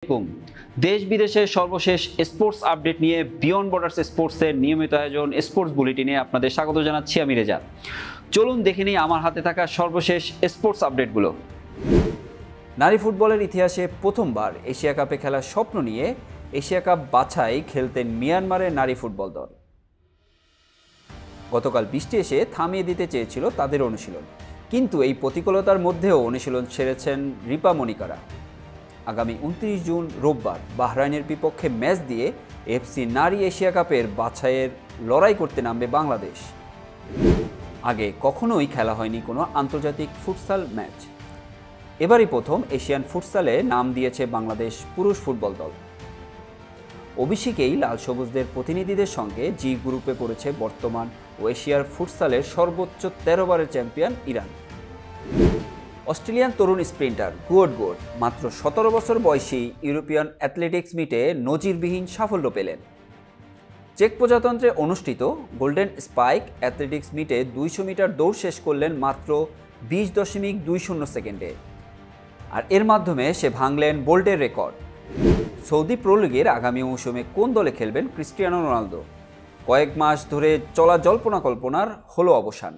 আসসালামু দেশ বিদেশের সর্বশেষ স্পোর্টস আপডেট নিয়ে বিয়ন্ড বর্ডার্স স্পোর্টসের নিয়মিত আয়োজন স্পোর্টস বুলেটিনে আপনাদের স্বাগত জানাচ্ছি আমি রেজা। চলুন দেখে নিই আমার হাতে থাকা সর্বশেষ স্পোর্টস আপডেটগুলো। নারী ফুটবলের ইতিহাসে প্রথমবার এশিয়া কাপে খেলার স্বপ্ন নিয়ে এশিয়া কাপ বাছাই খেলতেন মিয়ানমারের নারী ফুটবল দল। গতকাল বৃষ্টি এসে থামিয়ে দিতে চেয়েছিল তাদের অনুশীলন, কিন্তু এই প্রতিকূলতার মধ্যেও অনুশীলন সেরেছেন রিপা মনিকারা। আগামী 29 জুন রোববার বাহরাইনের বিপক্ষে ম্যাচ দিয়ে এফসি নারী এশিয়া কাপের বাছাইয়ের লড়াই করতে নামবে বাংলাদেশ। আগে কখনোই খেলা হয়নি কোনো আন্তর্জাতিক ফুটসাল ম্যাচ। এবারই প্রথম এশিয়ান ফুটসালে নাম দিয়েছে বাংলাদেশ পুরুষ ফুটবল দল। অভিষেকেই লাল সবুজদের প্রতিনিধিদের সঙ্গে জি গ্রুপে পড়েছে বর্তমান ও এশিয়ার ফুটসালের সর্বোচ্চ 13 বারের চ্যাম্পিয়ন ইরান। অস্ট্রেলিয়ান তরুণ স্প্রিন্টার গুড মাত্র 17 বছর বয়সী ইউরোপিয়ান অ্যাথলেটিক্স মিটে নজিরবিহীন সাফল্য পেলেন। চেক প্রজাতন্ত্রে অনুষ্ঠিত গোল্ডেন স্পাইক অ্যাথলেটিক্স মিটে 200 মিটার দৌড় শেষ করলেন মাত্র 20.20 সেকেন্ডে, আর এর মাধ্যমে সে ভাঙলেন বোল্টের রেকর্ড। সৌদি প্রো লিগের আগামী মৌসুমে কোন দলে খেলবেন ক্রিস্টিয়ানো রোনালদো? কয়েক মাস ধরে চলা জল্পনা কল্পনার হলো অবসান।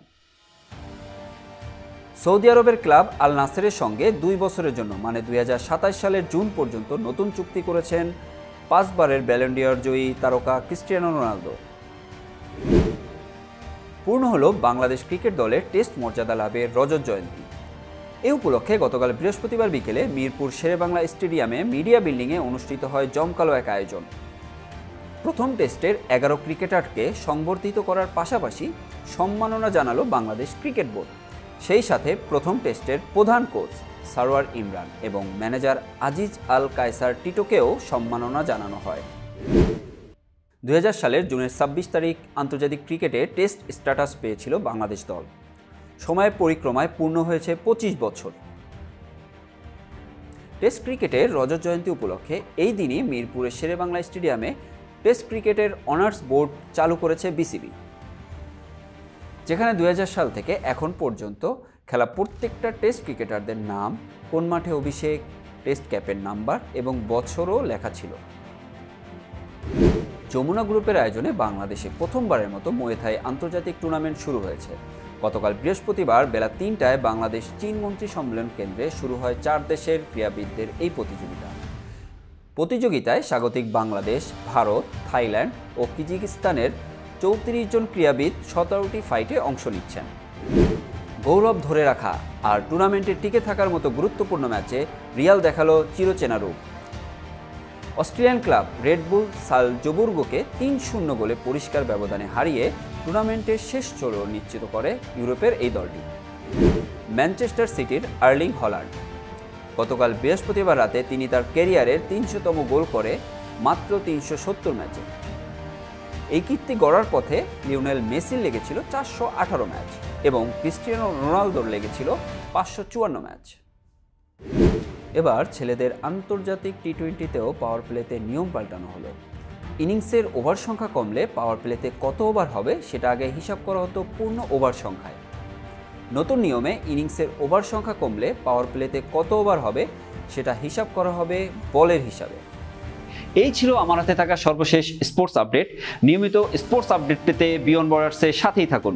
সৌদি আরবের ক্লাব আল নাসেরের সঙ্গে 2 বছরের জন্য মানে 2027 সালের জুন পর্যন্ত নতুন চুক্তি করেছেন 5 বারের ব্যালন ডি'অর জয়ী তারকা ক্রিস্টিয়ানো রোনালদো। পূর্ণ হলো বাংলাদেশ ক্রিকেট দলের টেস্ট মর্যাদা লাভের রজত জয়ন্তী। এই উপলক্ষে গতকাল বৃহস্পতিবার বিকেলে মিরপুর শেরেবাংলা স্টেডিয়ামে মিডিয়া বিল্ডিংয়ে অনুষ্ঠিত হয় জমকালো এক আয়োজন। প্রথম টেস্টের 11 ক্রিকেটারকে সংবর্ধিত করার পাশাপাশি সম্মাননা জানালো বাংলাদেশ ক্রিকেট বোর্ড। সেই সাথে প্রথম টেস্টের প্রধান কোচ সারওয়ার ইমরান এবং ম্যানেজার আজিজ আল কায়সার টিটোকেও সম্মাননা জানানো হয়। 2000 সালের জুনের 26 তারিখ আন্তর্জাতিক ক্রিকেটে টেস্ট স্ট্যাটাস পেয়েছিল বাংলাদেশ দল। সময়ের পরিক্রমায় পূর্ণ হয়েছে 25 বছর। টেস্ট ক্রিকেটের রজত জয়ন্তী উপলক্ষে এই দিনই মিরপুরের শেরেবাংলা স্টেডিয়ামে টেস্ট ক্রিকেটের অনার্স বোর্ড চালু করেছে বিসিবি, যেখানে 2000 সাল থেকে এখন পর্যন্ত খেলা প্রত্যেকটা টেস্ট ক্রিকেটারদের নাম, কোন মাঠে অভিষেক, টেস্ট ক্যাপের নাম্বার এবং বছরও লেখা ছিল। যমুনা গ্রুপের আয়োজনে বাংলাদেশে প্রথমবারের মতো মুয়ে থাই আন্তর্জাতিক টুর্নামেন্ট শুরু হয়েছে। গতকাল বৃহস্পতিবার বেলা 3টায় বাংলাদেশ চীন মন্ত্রী সম্মেলন কেন্দ্রে শুরু হয় 4 দেশের ক্রীড়াবিদদের এই প্রতিযোগিতায় স্বাগতিক বাংলাদেশ, ভারত, থাইল্যান্ড ও কিরগিজস্তানের 34 জন ক্রীড়াবিদ 17টি ফাইটে অংশ নিচ্ছেন। গৌরব ধরে রাখা আর টুর্নামেন্টে টিকে থাকার মতো গুরুত্বপূর্ণ ম্যাচে রিয়াল দেখালো চিরচেনা রূপ। অস্ট্রেলিয়ান ক্লাব রেডবুল সালজবুর্গকে 3-0 গোলে পরিষ্কার ব্যবধানে হারিয়ে টুর্নামেন্টের শেষ চূড়া নিশ্চিত করে ইউরোপের এই দলটি। ম্যানচেস্টার সিটির আর্লিং হল্যান্ড গতকাল বৃহস্পতিবার রাতে তিনি তার ক্যারিয়ারের 300তম গোল করে মাত্র 370 ম্যাচে। এই কীর্তি গড়ার পথে লিওনেল মেসির লেগেছিল 418 ম্যাচ এবং ক্রিস্টিয়ানো রোনালদোর লেগেছিল 554 ম্যাচ। এবার ছেলেদের আন্তর্জাতিক টি20তেও পাওয়ার প্লেতে নিয়ম পাল্টানো হলো। ইনিংসের ওভার সংখ্যা কমলে পাওয়ার প্লেতে কত ওভার হবে সেটা আগে হিসাব করা হতো পূর্ণ ওভার সংখ্যায়। নতুন নিয়মে ইনিংসের ওভার সংখ্যা কমলে পাওয়ার প্লেতে কত ওভার হবে সেটা হিসাব করা হবে বলের হিসাবে। এই ছিল আমার হাতে থাকা সর্বশেষ স্পোর্টস আপডেট। নিয়মিত স্পোর্টস আপডেট পেতে বিয়ন্ড বর্ডার্সের সাথেই থাকুন।